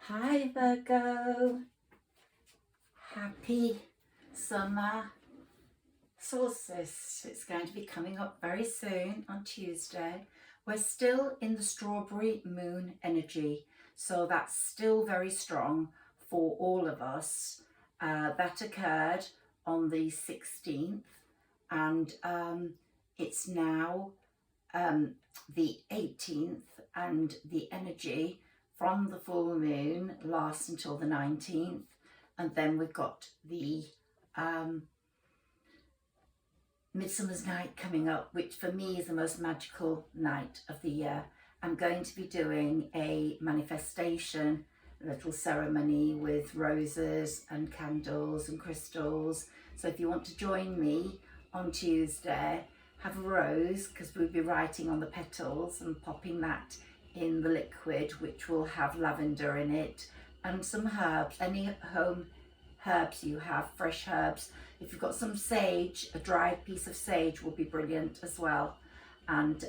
Hi Virgo, happy summer solstice. It's going to be coming up very soon on Tuesday. We're still in the strawberry moon energy, so that's still very strong for all of us. That occurred on the 16th and it's now the 18th, and the energy from the full moon lasts until the 19th, and then we've got the Midsummer's Night coming up, which for me is the most magical night of the year. I'm going to be doing a manifestation, a little ceremony with roses and candles and crystals. So if you want to join me on Tuesday, have a rose, because we'll be writing on the petals and popping that in the liquid, which will have lavender in it, and some herbs, any home herbs you have, fresh herbs. If you've got some sage, a dried piece of sage will be brilliant as well. And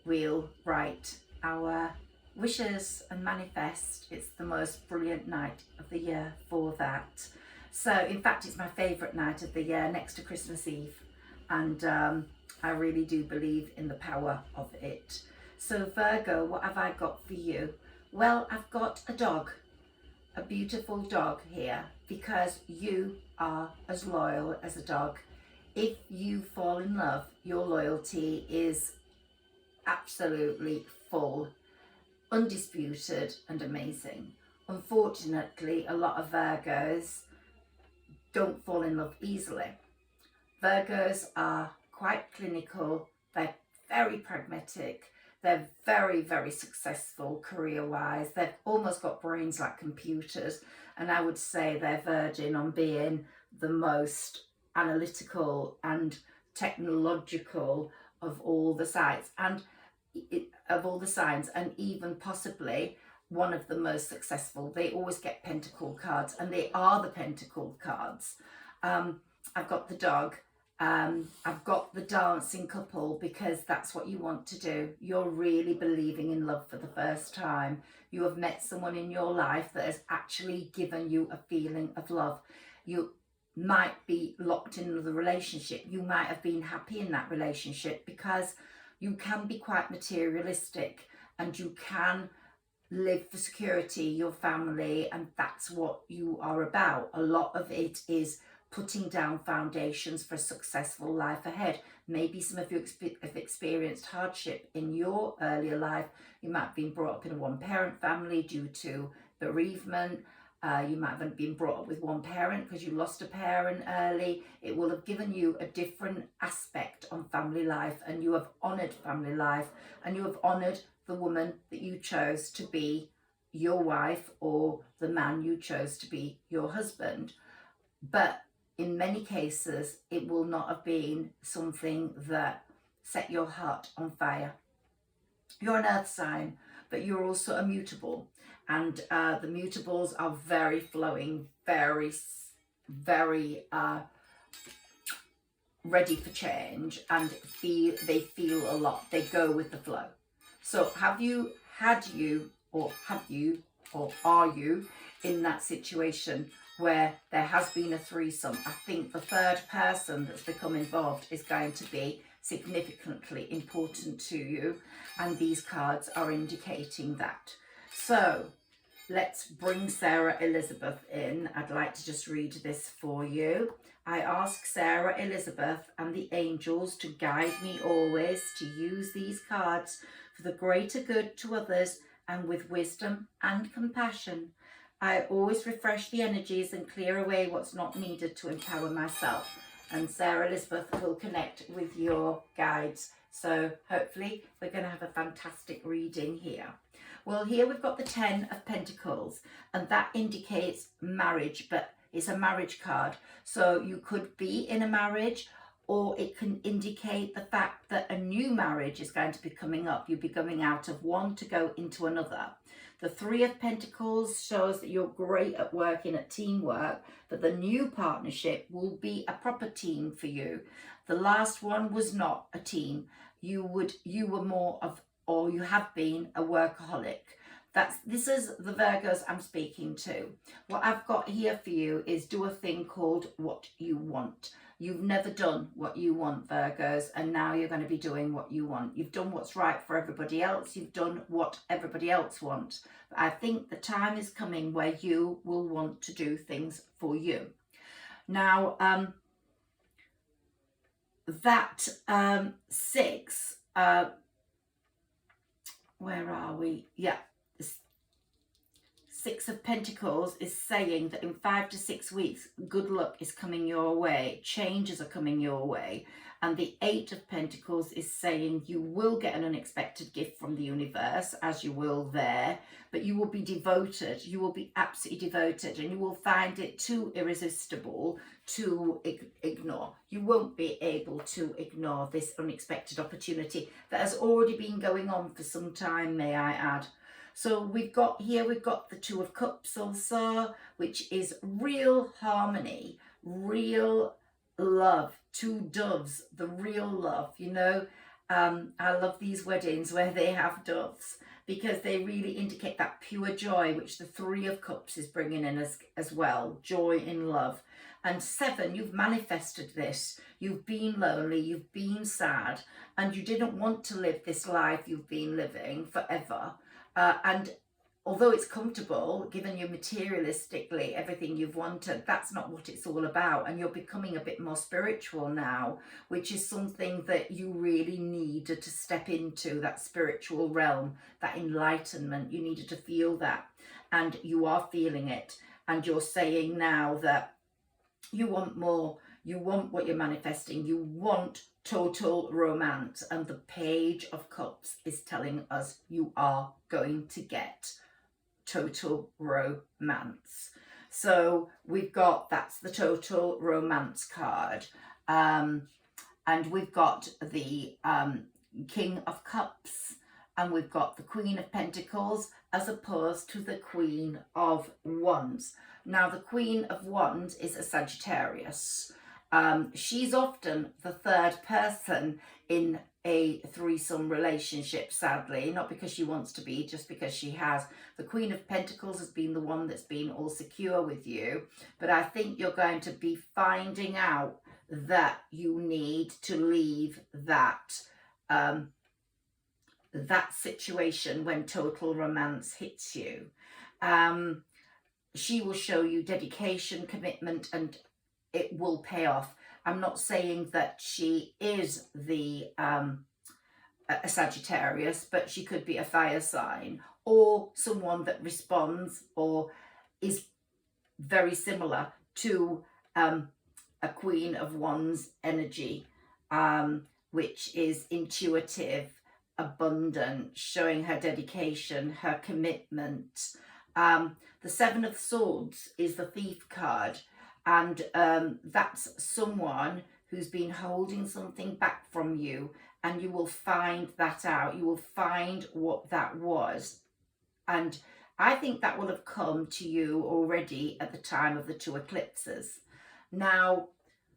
we'll write our wishes and manifest. It's the most brilliant night of the year for that. So in fact, it's my favourite night of the year, next to Christmas Eve. And I really do believe in the power of it. So Virgo, what have I got for you? Well, I've got a dog, a beautiful dog here, because you are as loyal as a dog. If you fall in love, your loyalty is absolutely full, undisputed and amazing. Unfortunately, a lot of Virgos don't fall in love easily. Virgos are quite clinical, they're very pragmatic, they're very, very successful career-wise, they've almost got brains like computers, and I would say they're verging on being the most analytical and technological of all the signs, and even possibly one of the most successful. They always get pentacle cards, and they are the pentacle cards. I've got the dog. I've got the dancing couple, because that's what you want to do. You're really believing in love for the first time. You have met someone in your life that has actually given you a feeling of love. You might be locked in another relationship. You might have been happy in that relationship, because you can be quite materialistic and you can live for security, your family, and that's what you are about. A lot of it is putting down foundations for a successful life ahead. Maybe some of you have experienced hardship in your earlier life. You might have been brought up in a one-parent family due to bereavement. You might have been brought up with one parent because you lost a parent early. It will have given you a different aspect on family life, and you have honoured family life, and you have honoured the woman that you chose to be your wife, or the man you chose to be your husband. But in many cases, it will not have been something that set your heart on fire. You're an earth sign, but you're also immutable. And the mutables are very flowing, very, very ready for change, and they feel a lot. They go with the flow. So are you in that situation where there has been a threesome? I think the third person that's become involved is going to be significantly important to you, and these cards are indicating that. So let's bring Sarah Elizabeth in. I'd like to just read this for you. I ask Sarah Elizabeth and the angels to guide me always to use these cards for the greater good to others, and with wisdom and compassion. I always refresh the energies and clear away what's not needed to empower myself. And Sarah Elizabeth will connect with your guides. So hopefully we're going to have a fantastic reading here. Well, here we've got the 10 of Pentacles, and that indicates marriage, but it's a marriage card. So you could be in a marriage, or it can indicate the fact that a new marriage is going to be coming up. You'll be coming out of one to go into another. The 3 of Pentacles shows that you're great at working at teamwork, but the new partnership will be a proper team for you. The last one was not a team. You were more of, or you have been, a workaholic. This is the Virgos I'm speaking to. What I've got here for you is do a thing called what you want. You've never done what you want, Virgos, and now you're going to be doing what you want. You've done what's right for everybody else. You've done what everybody else wants. But I think the time is coming where you will want to do things for you. Now, that 6, where are we? Yeah. 6 of Pentacles is saying that in 5 to 6 weeks, good luck is coming your way, changes are coming your way. And the 8 of Pentacles is saying you will get an unexpected gift from the universe, as you will there, but you will be devoted, you will be absolutely devoted, and you will find it too irresistible to ignore. You won't be able to ignore this unexpected opportunity that has already been going on for some time, may I add. So we've got the 2 of Cups also, which is real harmony, real love, 2 doves, the real love, you know. I love these weddings where they have doves because they really indicate that pure joy, which the 3 of Cups is bringing in as well, joy in love. And 7, you've manifested this. You've been lonely, you've been sad, and you didn't want to live this life you've been living forever. And although it's comfortable, given you materialistically everything you've wanted, that's not what it's all about. And you're becoming a bit more spiritual now, which is something that you really needed to step into, that spiritual realm, that enlightenment. You needed to feel that, and you are feeling it. And you're saying now that you want more. You want what you're manifesting. You want total romance, and the Page of Cups is telling us you are going to get total romance. So we've got, that's the total romance card, and we've got the King of Cups, and we've got the Queen of Pentacles as opposed to the Queen of Wands. Now the Queen of Wands is a Sagittarius. She's often the 3rd person in a threesome relationship, sadly, not because she wants to be, just because she has. The Queen of Pentacles has been the one that's been all secure with you, but I think you're going to be finding out that you need to leave that that situation when total romance hits you. She will show you dedication, commitment, and it will pay off. I'm not saying that she is the a Sagittarius, but she could be a fire sign or someone that responds or is very similar to a Queen of Wands energy, which is intuitive, abundant, showing her dedication, her commitment. The 7 of Swords is the Thief card. And that's someone who's been holding something back from you, and you will find that out. You will find what that was. And I think that will have come to you already at the time of the 2 eclipses. Now,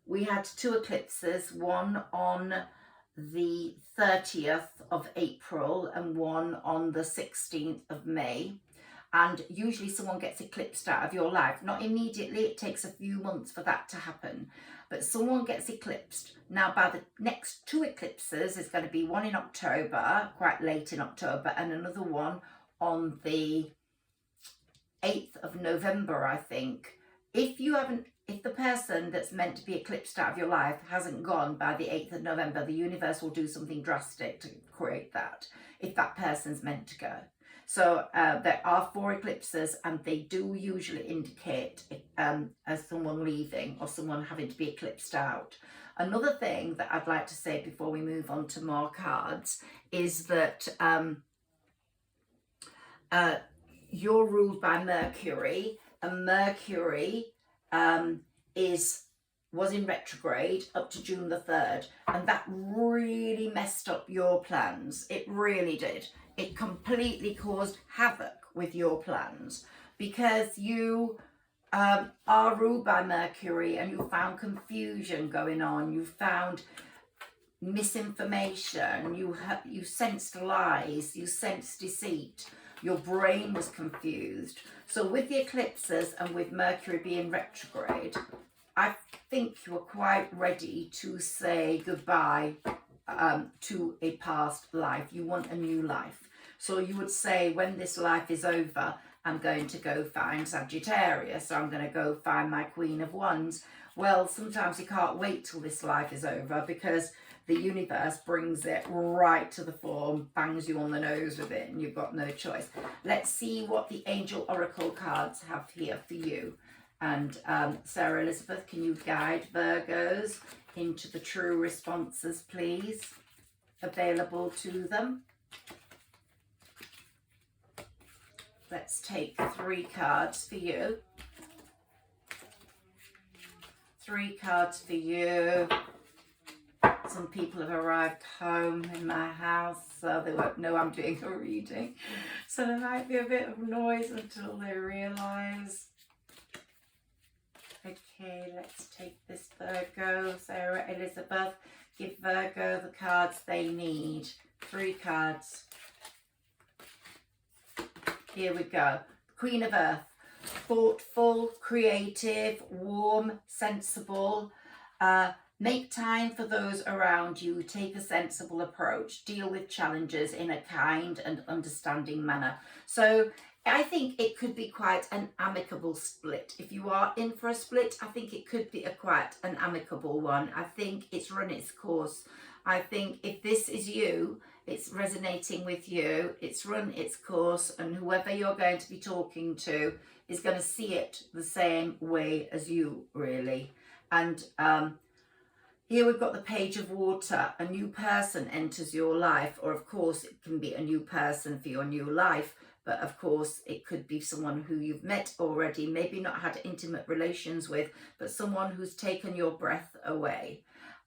we had 2 eclipses, one on the 30th of April and one on the 16th of May. And usually someone gets eclipsed out of your life. Not immediately, it takes a few months for that to happen. But someone gets eclipsed. Now, by the next 2 eclipses, there's going to be one in October, quite late in October, and another one on the 8th of November, I think. If the person that's meant to be eclipsed out of your life hasn't gone by the 8th of November, the universe will do something drastic to create that, if that person's meant to go. So there are 4 eclipses, and they do usually indicate as someone leaving or someone having to be eclipsed out. Another thing that I'd like to say before we move on to more cards is that you're ruled by Mercury, and Mercury was in retrograde up to June the 3rd, and that really messed up your plans. It really did. It completely caused havoc with your plans because you are ruled by Mercury, and you found confusion going on. You found misinformation. You sensed lies. You sensed deceit. Your brain was confused. So with the eclipses and with Mercury being retrograde, I think you are quite ready to say goodbye to a past life. You want a new life. So you would say, when this life is over, I'm going to go find Sagittarius, or I'm going to go find my Queen of Wands. Well, sometimes you can't wait till this life is over, because the universe brings it right to the fore, bangs you on the nose with it, and you've got no choice. Let's see what the Angel Oracle cards have here for you. And Sarah Elizabeth, can you guide Virgos into the true responses, please, available to them? Let's take 3 cards for you. 3 cards for you. Some people have arrived home in my house, so they won't know I'm doing a reading. So there might be a bit of noise until they realise. Okay, let's take this Virgo. Sarah Elizabeth, give Virgo the cards they need. 3 cards. Here we go. Queen of Earth. Thoughtful, creative, warm, sensible. Make time for those around you. Take a sensible approach. Deal with challenges in a kind and understanding manner. So I think it could be quite an amicable split. If you are in for a split, I think it could be quite an amicable one. I think it's run its course. I think if this is you, it's resonating with you, it's run its course, and whoever you're going to be talking to is going to see it the same way as you, really. And here we've got the Page of Water. A new person enters your life, or of course it can be a new person for your new life, but of course it could be someone who you've met already, maybe not had intimate relations with, but someone who's taken your breath away.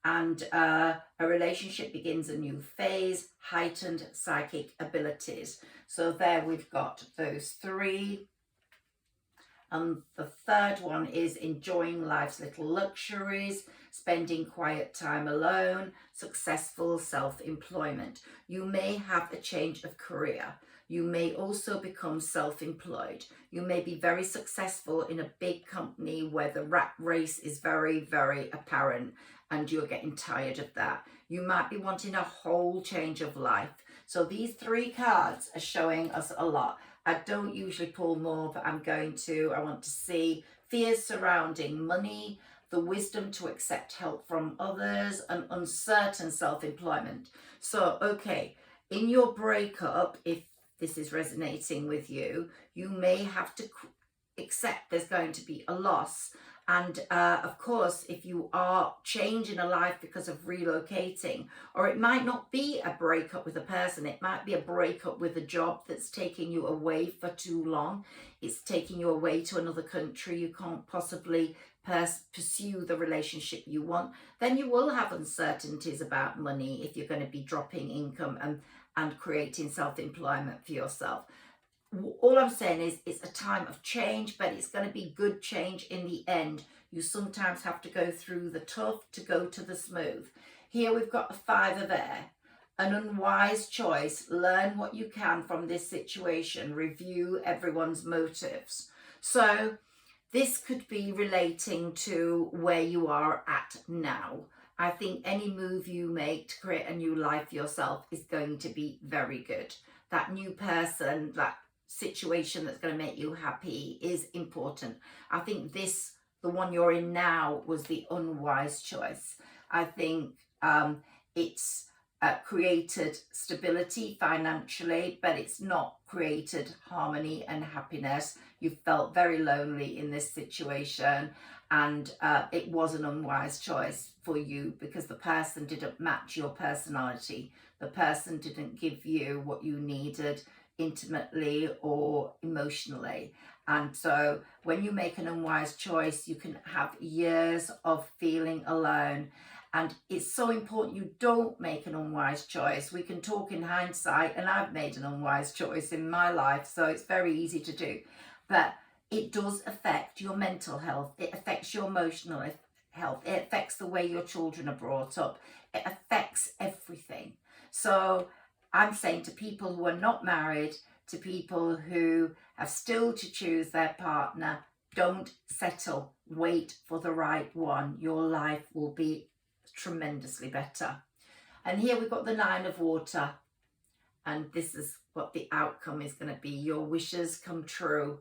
And a relationship begins a new phase, heightened psychic abilities. So there we've got those 3. And the third one is enjoying life's little luxuries, spending quiet time alone, successful self-employment. You may have a change of career. You may also become self-employed. You may be very successful in a big company where the rat race is very, very apparent, and you're getting tired of that. You might be wanting a whole change of life. So these 3 cards are showing us a lot. I don't usually pull more, but I'm going to. I want to see fears surrounding money, the wisdom to accept help from others, and uncertain self-employment. So, okay, in your breakup, if this is resonating with you, you may have to accept there's going to be a loss. And of course, if you are changing a life because of relocating, or it might not be a breakup with a person, it might be a breakup with a job that's taking you away for too long. It's taking you away to another country. You can't possibly pursue the relationship you want. Then you will have uncertainties about money if you're going to be dropping income and creating self-employment for yourself. All I'm saying is it's a time of change, but it's going to be good change in the end. You sometimes have to go through the tough to go to the smooth. Here we've got the 5 of Air. An unwise choice. Learn what you can from this situation. Review everyone's motives. So this could be relating to where you are at now. I think any move you make to create a new life for yourself is going to be very good. That new person, that situation that's going to make you happy is important. I think the one you're in now, was the unwise choice. I think it's created stability financially, but it's not created harmony and happiness. You felt very lonely in this situation, and it was an unwise choice for you because the person didn't match your personality. The person didn't give you what you needed intimately or emotionally. And so when you make an unwise choice, you can have years of feeling alone. And it's so important you don't make an unwise choice. We can talk in hindsight, and I've made an unwise choice in my life, so it's very easy to do. But it does affect your mental health. It affects your emotional health. It affects the way your children are brought up. It affects everything. So I'm saying to people who are not married, to people who have still to choose their partner. Don't settle. Wait for the right one. Your life will be tremendously better. And here we've got the Nine of Water. And this is what the outcome is going to be. Your wishes come true.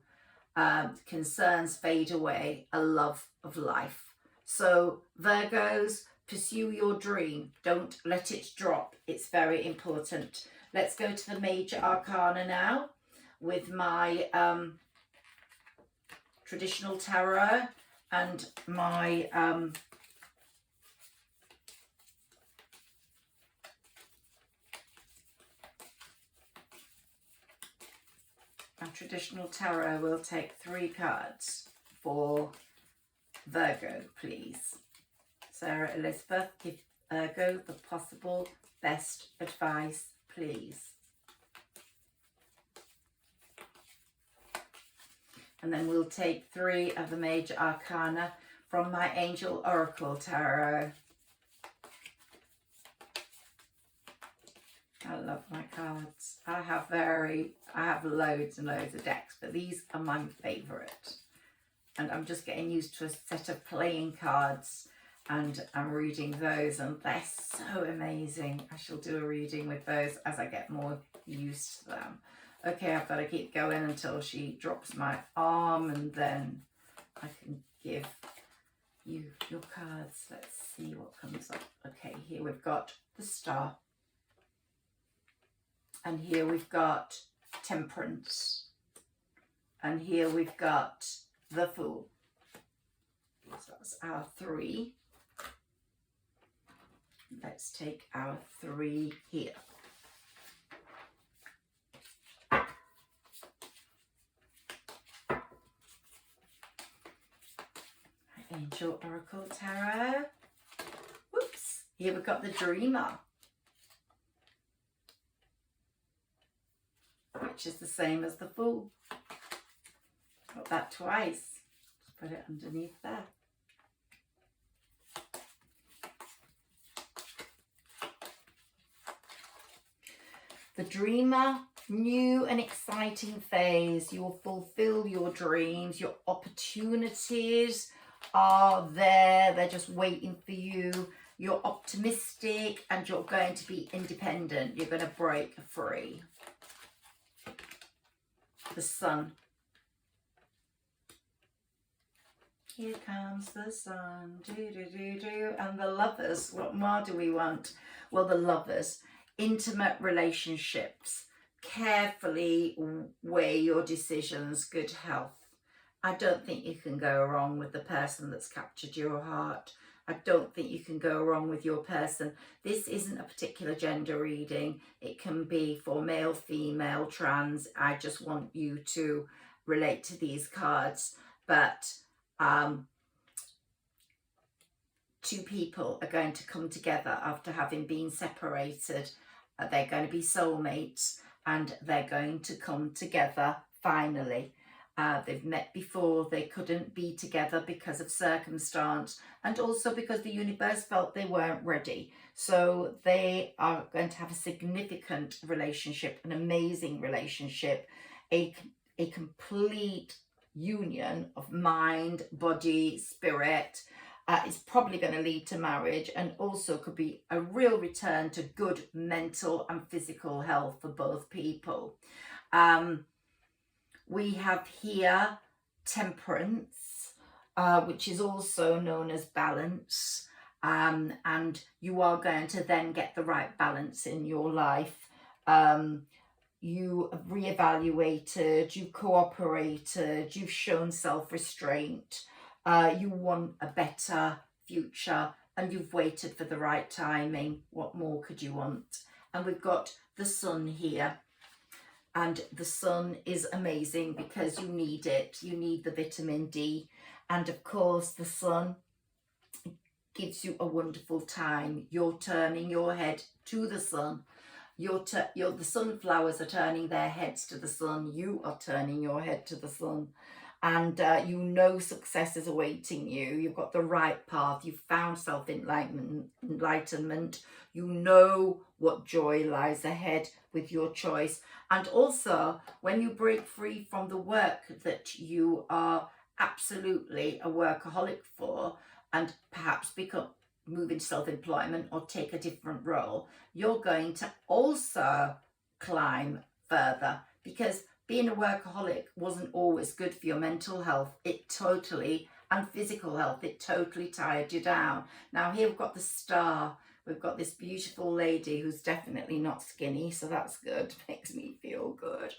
Concerns fade away. A love of life. So Virgos, pursue your dream. Don't let it drop. It's very important. Let's go to the major arcana now with my traditional tarot and my traditional tarot. Will take 3 cards for Virgo, please. Sarah Elizabeth, give Virgo the possible best advice, please. And then we'll take 3 of the major arcana from my Angel Oracle Tarot. I love my cards. I have loads and loads of decks, but these are my favourite. And I'm just getting used to a set of playing cards, and I'm reading those, and they're so amazing. I shall do a reading with those as I get more used to them. Okay, I've got to keep going until she drops my arm, and then I can give you your cards. Let's see what comes up. Okay, here we've got the Star. And here we've got Temperance. And here we've got the Fool. So that's our 3. Let's take our 3 here. Angel Oracle Tarot. Whoops. Here we've got the Dreamer, which is the same as the Fool. Got that twice. Just put it underneath there. The Dreamer, new and exciting phase. You'll fulfill your dreams. Your opportunities are there. They're just waiting for you. You're optimistic and you're going to be independent. You're going to break free. The Sun. Here comes the sun. Do, do, do, do. And the Lovers. What more do we want? Well, the Lovers. Intimate relationships. Carefully weigh your decisions. Good health. I don't think you can go wrong with the person that's captured your heart. I don't think you can go wrong with your person. This isn't a particular gender reading. It can be for male, female, trans. I just want you to relate to these cards. But 2 people are going to come together after having been separated. They're going to be soulmates, and they're going to come together finally. They've met before. They couldn't be together because of circumstance, and also because the universe felt they weren't ready. So they are going to have a significant relationship, an amazing relationship, a complete union of mind, body, spirit. Is probably going to lead to marriage, and also could be a real return to good mental and physical health for both people. We have here Temperance, which is also known as balance, and you are going to then get the right balance in your life. You have reevaluated, you cooperated, you've shown self-restraint. You want a better future, and you've waited for the right timing. What more could you want? And we've got the Sun here, and the Sun is amazing because you need it. You need the vitamin D, and of course the Sun gives you a wonderful time. You're turning your head to the Sun. The sunflowers are turning their heads to the Sun. You are turning your head to the Sun. and you know success is awaiting you. You've got the right path. You've found self-enlightenment. You know what joy lies ahead with your choice. And also, when you break free from the work that you are absolutely a workaholic for, and perhaps move into self-employment or take a different role, you're going to also climb further, because being a workaholic wasn't always good for your mental health. It totally, and physical health, it totally tired you down. Now here we've got the star. We've got this beautiful lady who's definitely not skinny, so that's good. Makes me feel good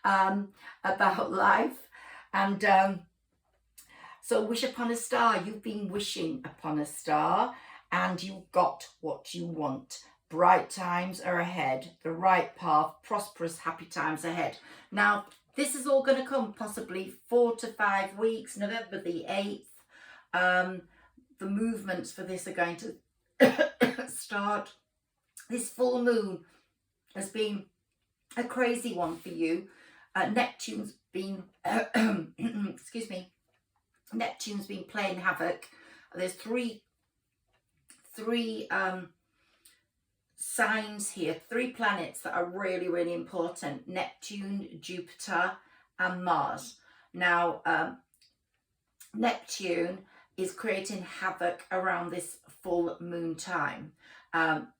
about life. And so wish upon a star. You've been wishing upon a star, and you got what you want. Bright times are ahead, the right path, prosperous, happy times ahead. Now, this is all going to come possibly 4 to 5 weeks, November the 8th. The movements for this are going to start. This full moon has been a crazy one for you. Neptune's been, excuse me, Neptune's been playing havoc. There's three signs here, 3 planets that are really, really important: Neptune, Jupiter, and Mars. Now, Neptune is creating havoc around this full moon time,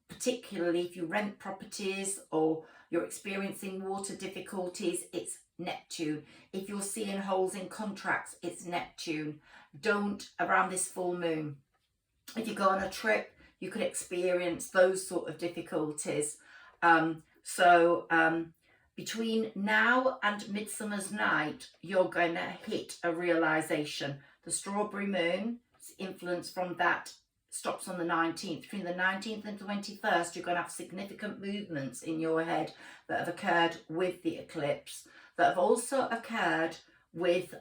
particularly if you rent properties or you're experiencing water difficulties, it's Neptune. If you're seeing holes in contracts, it's Neptune. Don't around this full moon. If you go on a trip, you could experience those sort of difficulties. Between now and Midsummer's Night, you're going to hit a realization. The strawberry moon's influence from that stops on the 19th. Between the 19th and 21st, you're going to have significant movements in your head that have occurred with the eclipse, that have also occurred with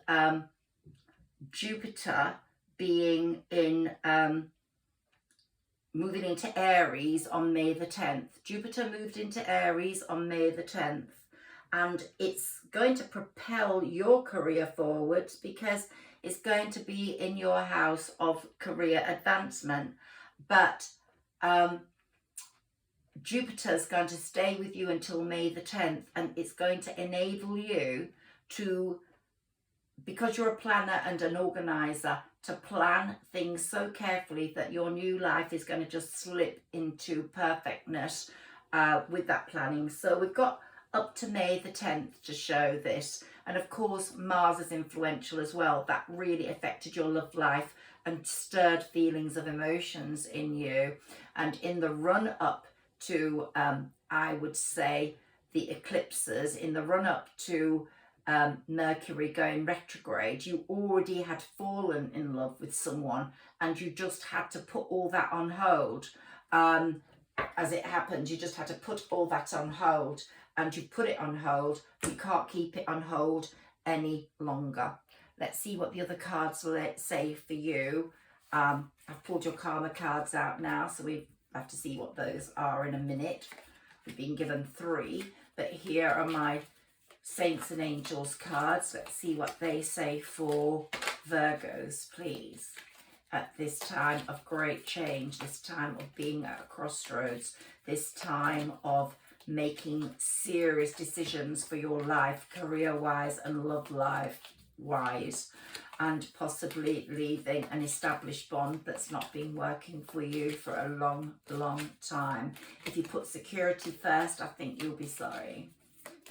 Jupiter being in moving into Aries on May the 10th. Jupiter moved into Aries on May the 10th, and it's going to propel your career forwards because it's going to be in your house of career advancement. But Jupiter's going to stay with you until May the 10th, and it's going to enable you to, because you're a planner and an organizer, to plan things so carefully that your new life is going to just slip into perfectness with that planning. So we've got up to May the 10th to show this. And of course, Mars is influential as well. That really affected your love life and stirred feelings of emotions in you. And in the run up to, I would say, the eclipses, in the run up to Mercury going retrograde, you already had fallen in love with someone and you just had to put all that on hold. As it happened, you just had to put all that on hold, and you put it on hold. We can't keep it on hold any longer. Let's see what the other cards say for you. I've pulled your karma cards out now, so we have to see what those are in a minute. We've been given 3, but here are my Saints and Angels cards. Let's see what they say for Virgos, please. At this time of great change, this time of being at a crossroads, this time of making serious decisions for your life, career-wise and love life-wise, and possibly leaving an established bond that's not been working for you for a long, long time. If you put security first, I think you'll be sorry,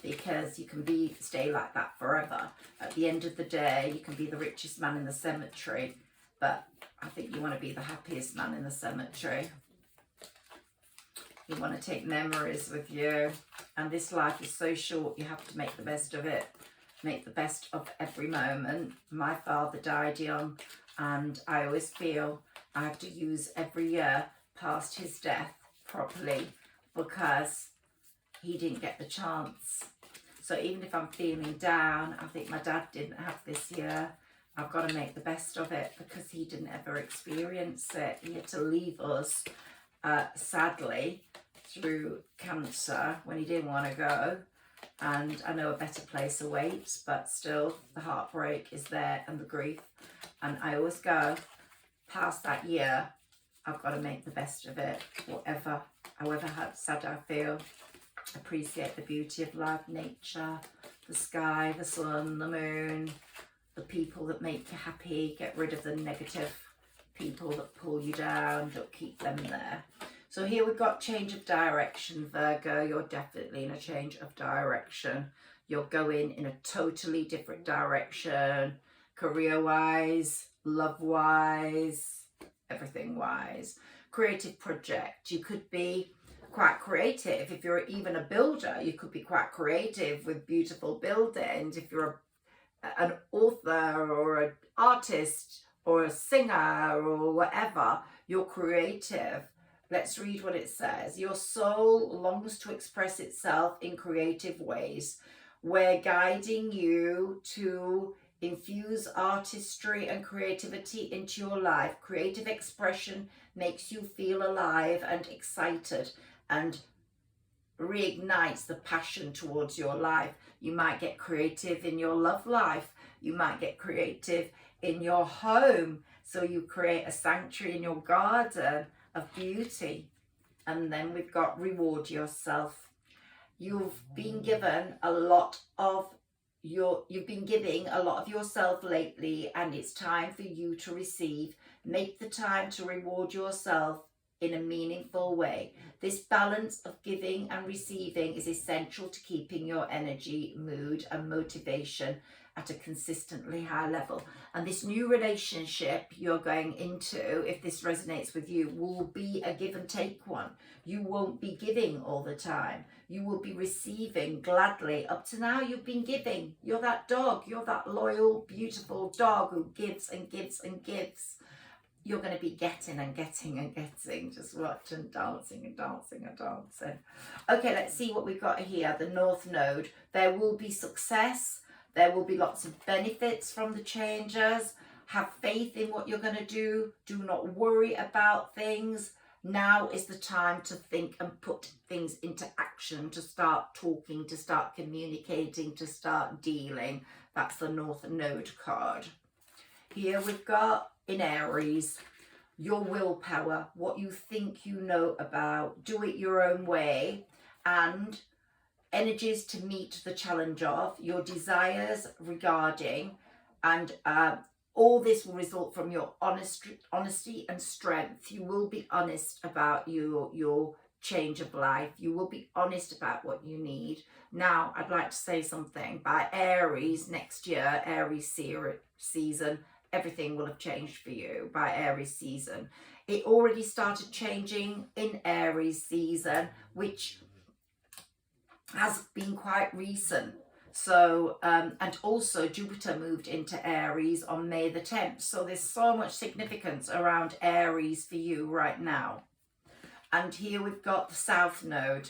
because you can stay like that forever. At the end of the day, you can be the richest man in the cemetery, but I think you want to be the happiest man in the cemetery. You want to take memories with you, and this life is so short, you have to make the best of it. Make the best of every moment. My father died young, and I always feel I have to use every year past his death properly, because he didn't get the chance. So even if I'm feeling down, I think my dad didn't have this year, I've got to make the best of it, because he didn't ever experience it. He had to leave us, sadly, through cancer when he didn't want to go. and I know a better place awaits, but still the heartbreak is there and the grief. And I always go, past that year, I've got to make the best of it, however sad I feel. Appreciate the beauty of life, nature, the sky, the sun, the moon, the people that make you happy. Get rid of the negative people that pull you down, don't keep them there. So here we've got change of direction, Virgo. You're definitely in a change of direction. You're going in a totally different direction, career-wise, love-wise, everything-wise. Creative project. You could be quite creative. If you're even a builder, you could be quite creative with beautiful buildings. If you're an author or an artist or a singer or whatever, you're creative. Let's read what it says. Your soul longs to express itself in creative ways. We're guiding you to infuse artistry and creativity into your life. Creative expression makes you feel alive and excited and reignites the passion towards your life. You might get creative in your love life. You might get creative in your home. So you create a sanctuary in your garden of beauty. And then we've got reward yourself. You've been given a lot of you've been giving a lot of yourself lately, and it's time for you to receive. Make the time to reward yourself in a meaningful way. This balance of giving and receiving is essential to keeping your energy, mood and motivation at a consistently high level. And this new relationship you're going into, if this resonates with you, will be a give and take one. You won't be giving all the time. You will be receiving gladly. Up to now, you've been giving. You're that dog. You're that loyal, beautiful dog who gives and gives and gives. You're going to be getting and getting and getting. Just watch and dancing and dancing and dancing. Okay, let's see what we've got here. The North Node. There will be success. There will be lots of benefits from the changes. Have faith in what you're going to do. Do not worry about things. Now is the time to think and put things into action, to start talking, to start communicating, to start dealing. That's the North Node card. Here we've got in Aries, your willpower, what you think you know about, do it your own way, and energies to meet the challenge of your desires regarding, and all this will result from your honesty and strength. You will be honest about your change of life. You will be honest about what you need. Now, I'd like to say something. By Aries next year, Aries season, everything will have changed for you by Aries season. It already started changing in Aries season, which has been quite recent. So, and also Jupiter moved into Aries on May the 10th. So there's so much significance around Aries for you right now. And here we've got the South Node.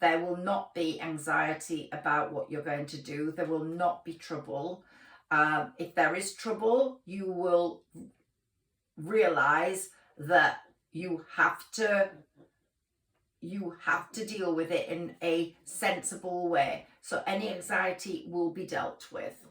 There will not be anxiety about what you're going to do. There will not be trouble. If there is trouble, you will realize that you have to deal with it in a sensible way. So any anxiety will be dealt with.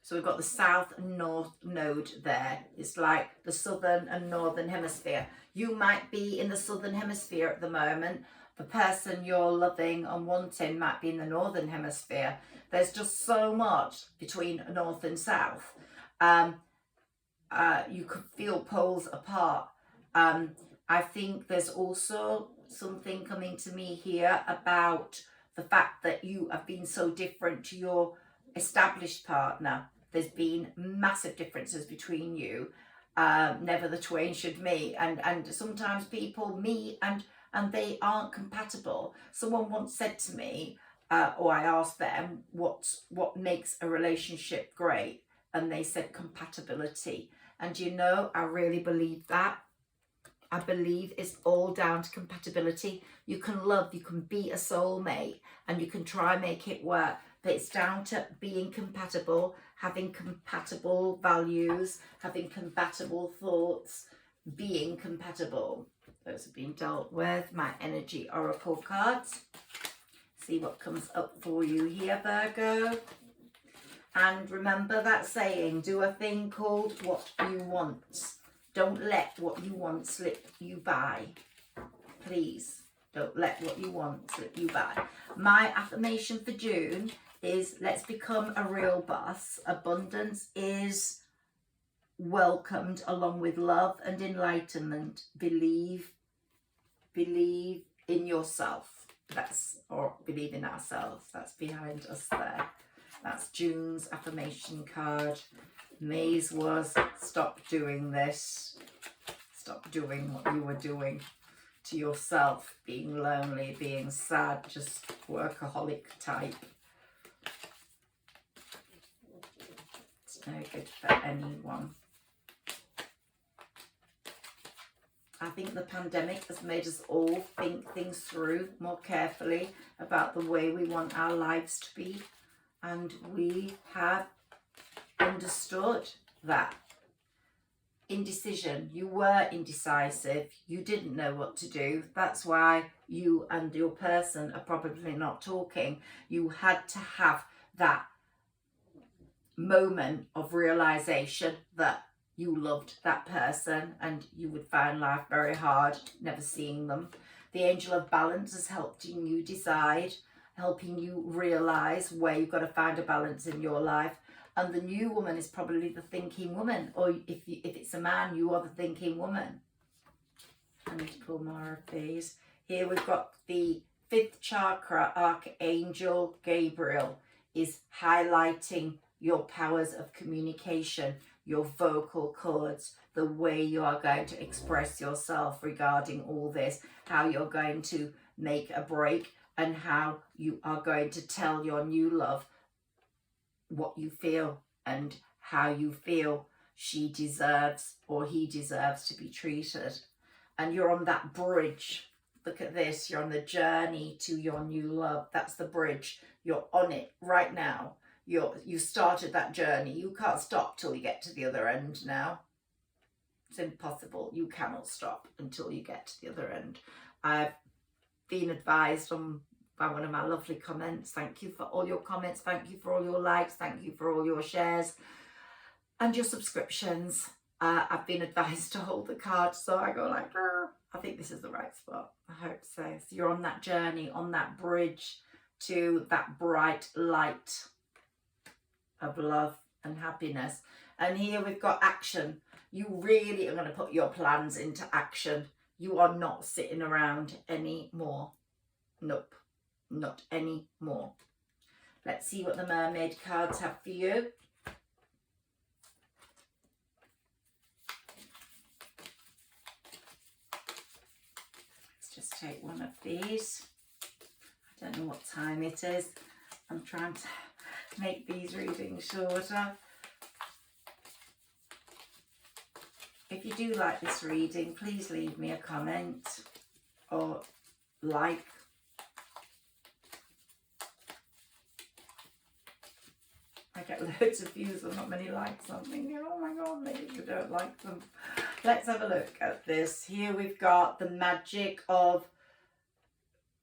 So we've got the South and North Node there. It's like the Southern and Northern Hemisphere. You might be in the Southern Hemisphere at the moment. The person you're loving and wanting might be in the Northern Hemisphere. There's just so much between North and South. You could feel poles apart. I think there's also something coming to me here about the fact that you have been so different to your established partner. There's been massive differences between you. Never the twain should meet. And sometimes people meet and they aren't compatible. Someone once said to me, or I asked them, what makes a relationship great? And they said compatibility. And you know, I really believe that. I believe it's all down to compatibility. You can love, you can be a soulmate, and you can try and make it work, but it's down to being compatible, having compatible values, having compatible thoughts, being compatible. Those have been dealt with. My energy oracle cards. See what comes up for you here, Virgo. And remember that saying, do a thing called what you want. Don't let what you want slip you by. Please, don't let what you want slip you by. My affirmation for June is, let's become a real boss. Abundance is welcomed along with love and enlightenment. Believe in yourself. Or believe in ourselves. That's behind us there. That's June's affirmation card. May's was, stop doing this. Stop doing what you were doing to yourself. Being lonely, being sad, just workaholic type. It's no good for anyone. I think the pandemic has made us all think things through more carefully about the way we want our lives to be. And we have understood that. Indecision. You were indecisive. You didn't know what to do. That's why you and your person are probably not talking. You had to have that moment of realization that you loved that person and you would find life very hard never seeing them. The angel of balance has helped you decide, helping you realize where you've got to find a balance in your life. And the new woman is probably the thinking woman, or if it's a man, you are the thinking woman. I need to pull more of these. Here we've got the 5th chakra, Archangel Gabriel is highlighting your powers of communication, your vocal cords, the way you are going to express yourself regarding all this, how you're going to make a break, and how you are going to tell your new love what you feel and how you feel she deserves or he deserves to be treated. And you're on that bridge. Look at this. You're on the journey to your new love. That's the bridge. You're on it right now. You started that journey. You can't stop till you get to the other end now. It's impossible. You cannot stop until you get to the other end. I've been advised by one of my lovely comments. Thank you for all your comments. Thank you for all your likes. Thank you for all your shares and your subscriptions. I've been advised to hold the card, so I go like, I think this is the right spot. I hope so. So you're on that journey, on that bridge to that bright light of love and happiness. And here we've got action. You really are going to put your plans into action. You are not sitting around anymore. Nope, not anymore. Let's see what the mermaid cards have for you. Let's just take one of these. I don't know what time it is. I'm trying to make these readings shorter. If you do like this reading, please leave me a comment or like. I get loads of views and not many likes. I'm thinking, oh my god, maybe you don't like them. Let's have a look at this. Here we've got the magic of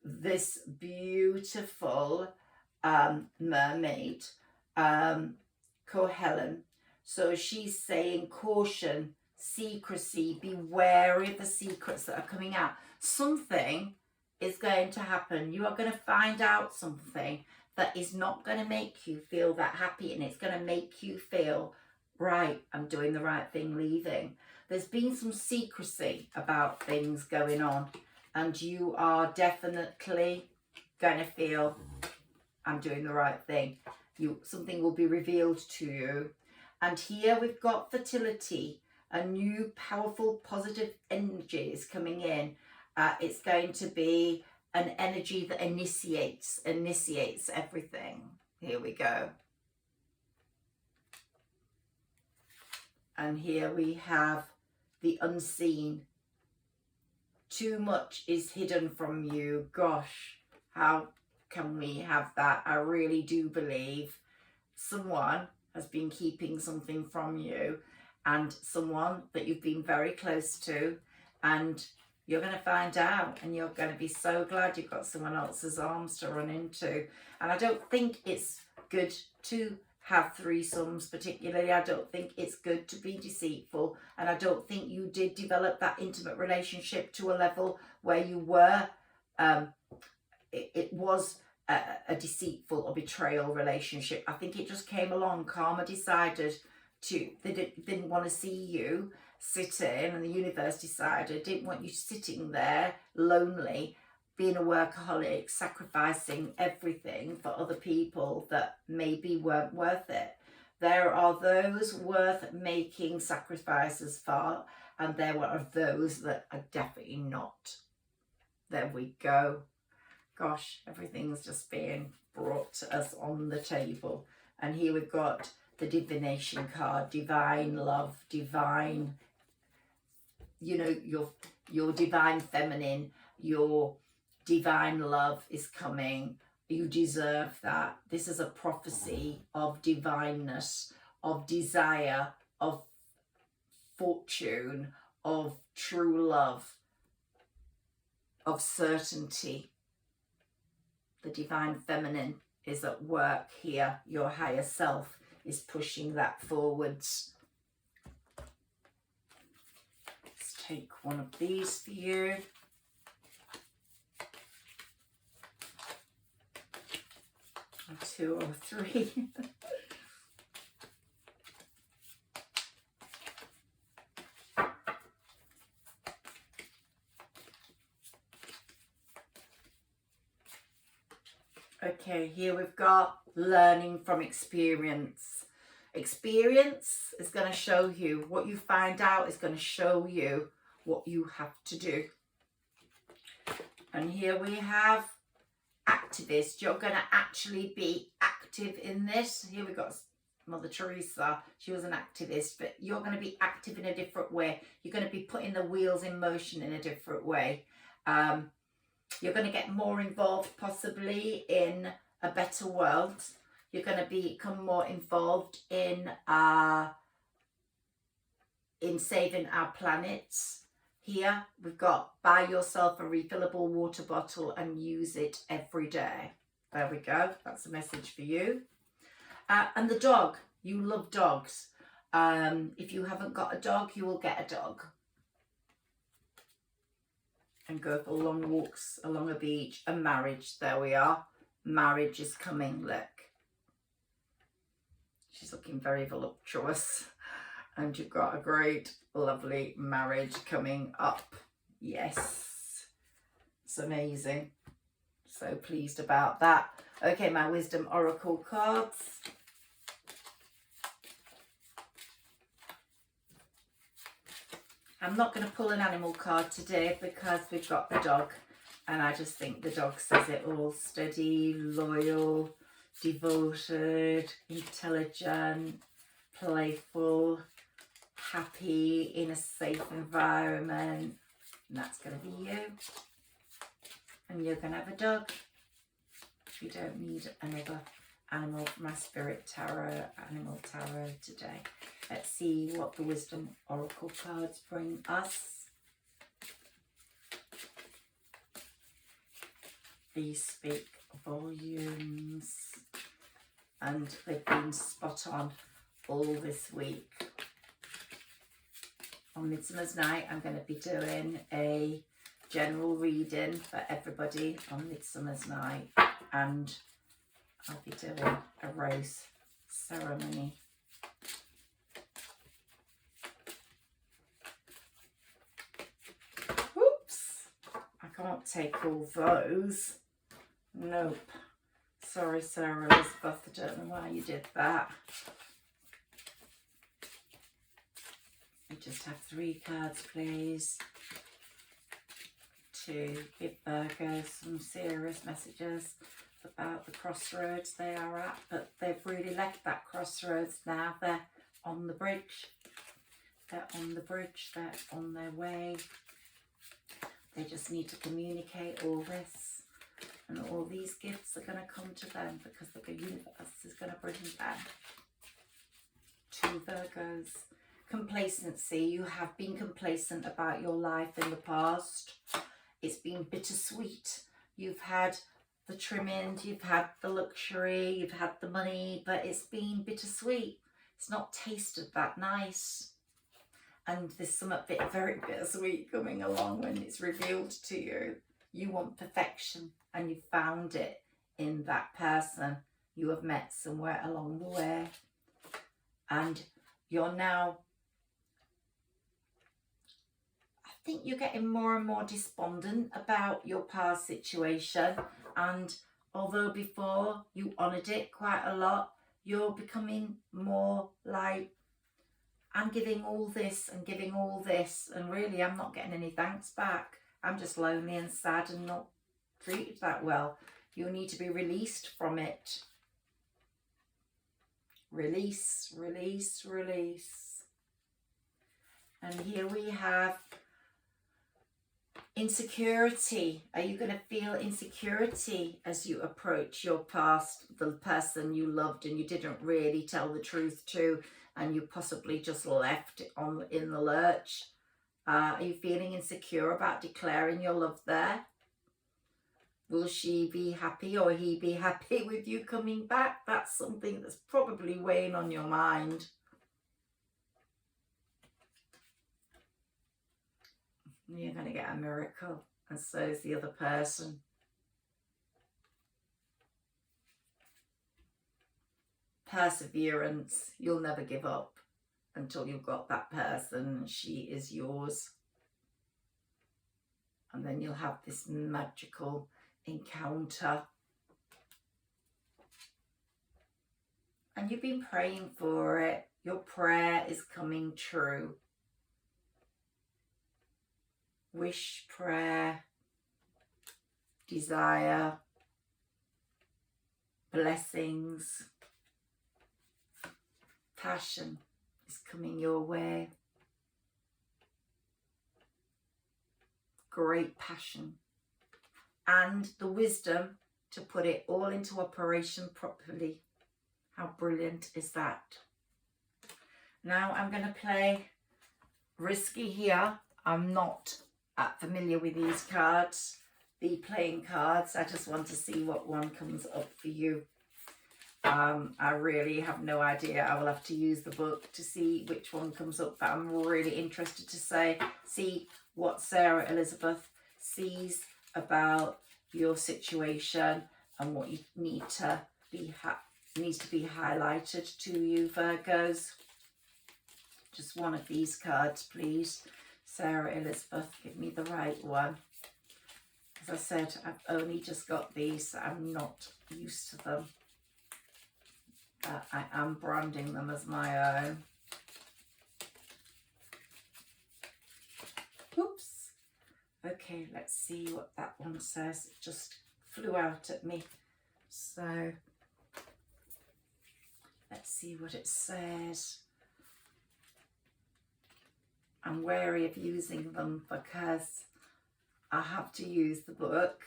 this beautiful mermaid, Helen. So she's saying caution, secrecy, be wary of the secrets that are coming out. Something is going to happen. You are going to find out something that is not going to make you feel that happy, and it's going to make you feel, right, I'm doing the right thing leaving. There's been some secrecy about things going on, and you are definitely going to feel, I'm doing the right thing. Something will be revealed to you. And here we've got fertility, a new powerful positive energy is coming in. It's going to be an energy that initiates everything. Here we go. And here we have the unseen. Too much is hidden from you. Gosh, how can we have that? I really do believe someone has been keeping something from you, and someone that you've been very close to, and You're going to find out, and you're going to be so glad you've got someone else's arms to run into. And I don't think it's good to have threesomes particularly. I don't think it's good to be deceitful, and I don't think you did develop that intimate relationship to a level where you were it was a deceitful or betrayal relationship. I think it just came along. Karma decided they didn't want to see you sitting, and the universe decided didn't want you sitting there lonely, being a workaholic, sacrificing everything for other people that maybe weren't worth it. There are those worth making sacrifices for, and there are those that are definitely not. There we go. Gosh, everything's just being brought to us on the table. And here we've got the divination card, divine love, divine, you know, your divine feminine, your divine love is coming. You deserve that. This is a prophecy of divineness, of desire, of fortune, of true love, of certainty. The divine feminine is at work here. Your higher self is pushing that forwards. Let's take one of these for you. Or 2 or 3. Okay, here we've got learning from experience. Experience is going to show you what you find out, is going to show you what you have to do. And here we have activist. You're going to actually be active in this. Here we've got Mother Teresa. She was an activist, but you're going to be active in a different way. You're going to be putting the wheels in motion in a different way. You're going to get more involved possibly in a better world. You're going to become more involved in saving our planet. Here we've got buy yourself a refillable water bottle and use it every day. There we go. That's a message for you. And the dog. You love dogs. If you haven't got a dog, you will get a dog. And go for long walks along a beach. And marriage. There we are. Marriage is coming. Look. She's looking very voluptuous. And you've got a great, lovely marriage coming up. Yes. It's amazing. So pleased about that. Okay, my wisdom oracle cards. I'm not going to pull an animal card today because we've got the dog. And I just think the dog says it all. Steady, loyal, devoted, intelligent, playful, happy, in a safe environment. And that's going to be you. And you're going to have a dog. You don't need another animal from my Spirit Tarot, Animal Tarot today. Let's see what the Wisdom Oracle cards bring us. These speak volumes. And they've been spot on all this week. On Midsummer's Night, I'm going to be doing a general reading for everybody on Midsummer's Night, and I'll be doing a rose ceremony. Whoops! I can't take all those. Nope. Sorry, Sarah Elizabeth, I don't know why you did that. We just have 3 cards, please, to give Virgo some serious messages about the crossroads they are at. But they've really left that crossroads now. They're on the bridge. They're on the bridge. They're on their way. They just need to communicate all this. And all these gifts are going to come to them because the universe is going to bring them 2 Virgos. complacency. You have been complacent about your life in the past. It's been bittersweet. You've had the trimmings, you've had the luxury, you've had the money, but it's been bittersweet. It's not tasted that nice. And there's something very bittersweet coming along when it's revealed to you. You want perfection, and you found it in that person you have met somewhere along the way. And you're now, I think you're getting more and more despondent about your past situation. And although before you honoured it quite a lot, you're becoming more like, I'm giving all this and giving all this, and really I'm not getting any thanks back. I'm just lonely and sad and not treated that well. You need to be released from it. Release, release, release. And here we have insecurity. Are you going to feel insecurity as you approach your past, the person you loved and you didn't really tell the truth to, and you possibly just left it in the lurch? Are you feeling insecure about declaring your love there? Will she be happy or he be happy with you coming back? That's something that's probably weighing on your mind. You're going to get a miracle, and so is the other person. Perseverance. You'll never give up until you've got that person and she is yours. And then you'll have this magical encounter. And you've been praying for it. Your prayer is coming true. Wish, prayer, desire, blessings, passion is coming your way. Great passion. And the wisdom to put it all into operation properly. How brilliant is that? Now I'm going to play risky here. I'm not familiar with these cards, the playing cards. I just want to see what one comes up for you. I really have no idea. I will have to use the book to see which one comes up, but I'm really interested to see what Sarah Elizabeth sees about your situation and what you need to be needs to be highlighted to you, Virgos. Just one of these cards, please. Sarah Elizabeth, give me the right one. As I said, I've only just got these, so I'm not used to them. But I am branding them as my own. Oops. Okay, let's see what that one says. It just flew out at me. So, let's see what it says. I'm wary of using them because I have to use the book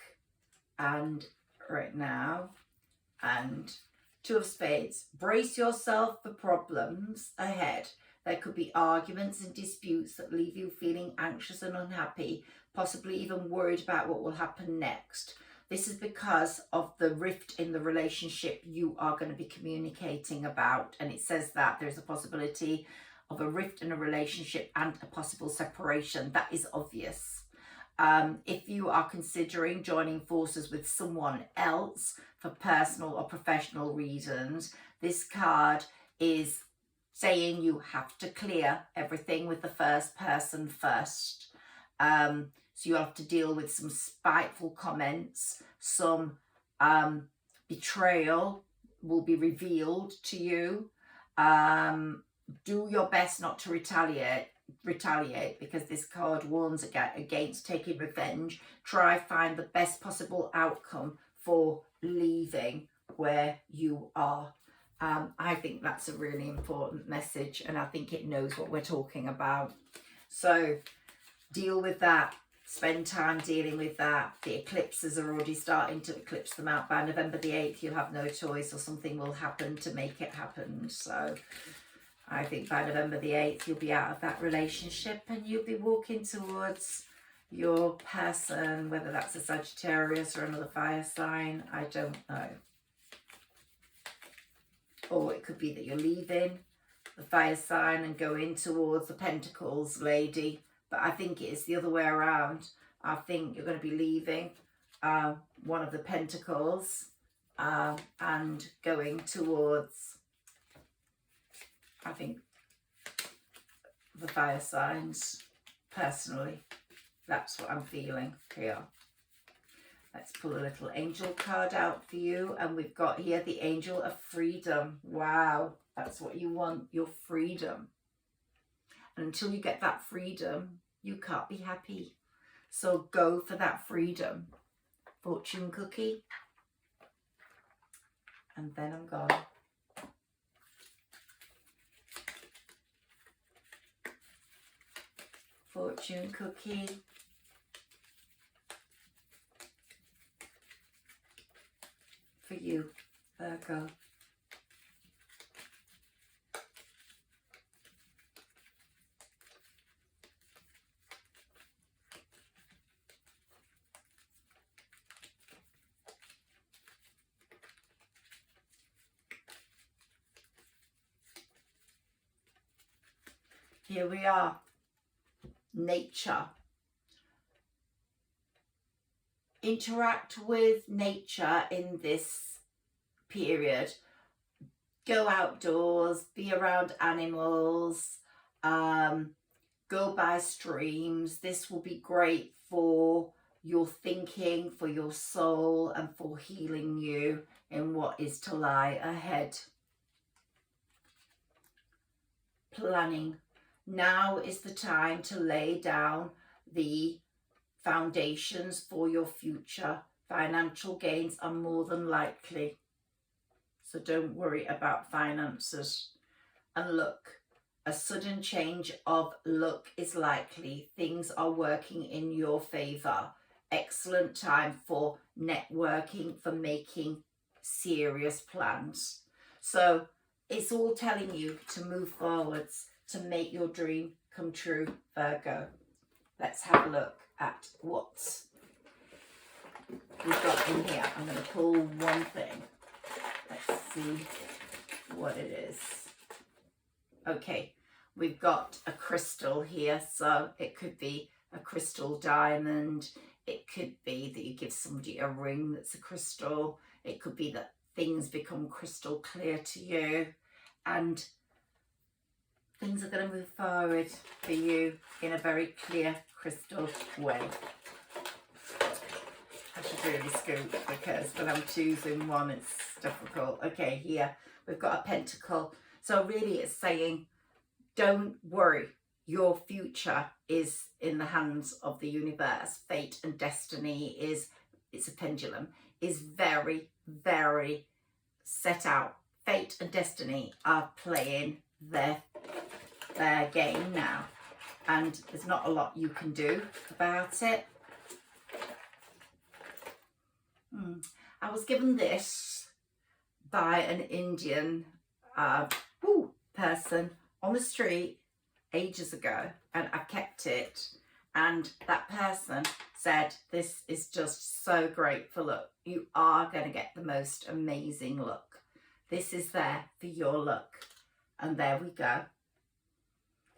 and right now. And Two of Spades. Brace yourself for problems ahead. There could be arguments and disputes that leave you feeling anxious and unhappy, possibly even worried about what will happen next. This is because of the rift in the relationship you are going to be communicating about. And it says that there's a possibility of a rift in a relationship and a possible separation. That is obvious. If you are considering joining forces with someone else for personal or professional reasons, this card is saying you have to clear everything with the first person first. So you have to deal with some spiteful comments, some betrayal will be revealed to you. Do your best not to retaliate because this card warns against taking revenge. Try find the best possible outcome for leaving where you are. I think that's a really important message, and I think it knows what we're talking about. So deal with that. Spend time dealing with that. The eclipses are already starting to eclipse them out. By November the 8th, you'll have no choice, or something will happen to make it happen. So I think by November the 8th, you'll be out of that relationship and you'll be walking towards your person, whether that's a Sagittarius or another fire sign, I don't know. Or it could be that you're leaving the fire sign and going towards the Pentacles lady, but I think it is the other way around. I think you're going to be leaving one of the Pentacles and going towards, I think, the fire signs. Personally, that's what I'm feeling here. Let's pull a little angel card out for you. And we've got here the Angel of Freedom. Wow, that's what you want, your freedom. And until you get that freedom, you can't be happy. So go for that freedom. Fortune cookie. And then I'm gone. Fortune cookie. For you, Virgo. Here we are. Nature. Interact with nature in this period. Go outdoors, be around animals, go by streams. This will be great for your thinking, for your soul, and for healing you in what is to lie ahead. Planning. Now is the time to lay down the foundations for your future. Financial gains are more than likely, so don't worry about finances. And look, a sudden change of luck is likely. Things are working in your favor. Excellent time for networking, for making serious plans. So it's all telling you to move forwards, to make your dream come true, Virgo. Let's have a look at what we've got in here. I'm going to pull one thing. Let's see what it is. Okay, we've got a crystal here. So it could be a crystal diamond. It could be that you give somebody a ring that's a crystal. It could be that things become crystal clear to you. And things are going to move forward for you in a very clear crystal way. I should really scoop because when I'm choosing one it's difficult. Okay, here we've got a pentacle. So really it's saying, don't worry, your future is in the hands of the universe. Fate and destiny is, it's a pendulum, is very, very set out. Fate and destiny are playing their game now, and there's not a lot you can do about it. I was given this by an Indian person on the street ages ago, and I've kept it, and that person said this is just so great for luck. You are going to get the most amazing luck. This is there for your luck. And there we go.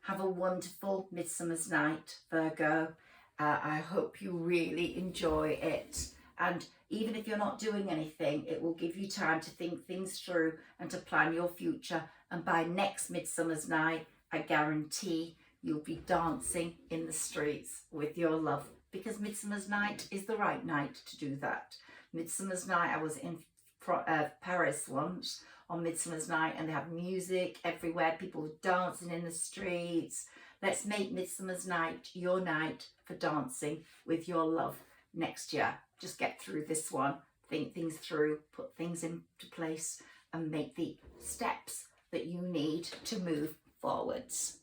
Have a wonderful Midsummer's Night, Virgo. I hope you really enjoy it. And even if you're not doing anything, it will give you time to think things through and to plan your future. And by next Midsummer's Night, I guarantee you'll be dancing in the streets with your love. Because Midsummer's Night is the right night to do that. Midsummer's Night, I was in Paris once on Midsummer's Night, and they have music everywhere, people dancing in the streets. Let's make Midsummer's Night your night for dancing with your love next year. Just get through this one, think things through, put things into place, and make the steps that you need to move forwards.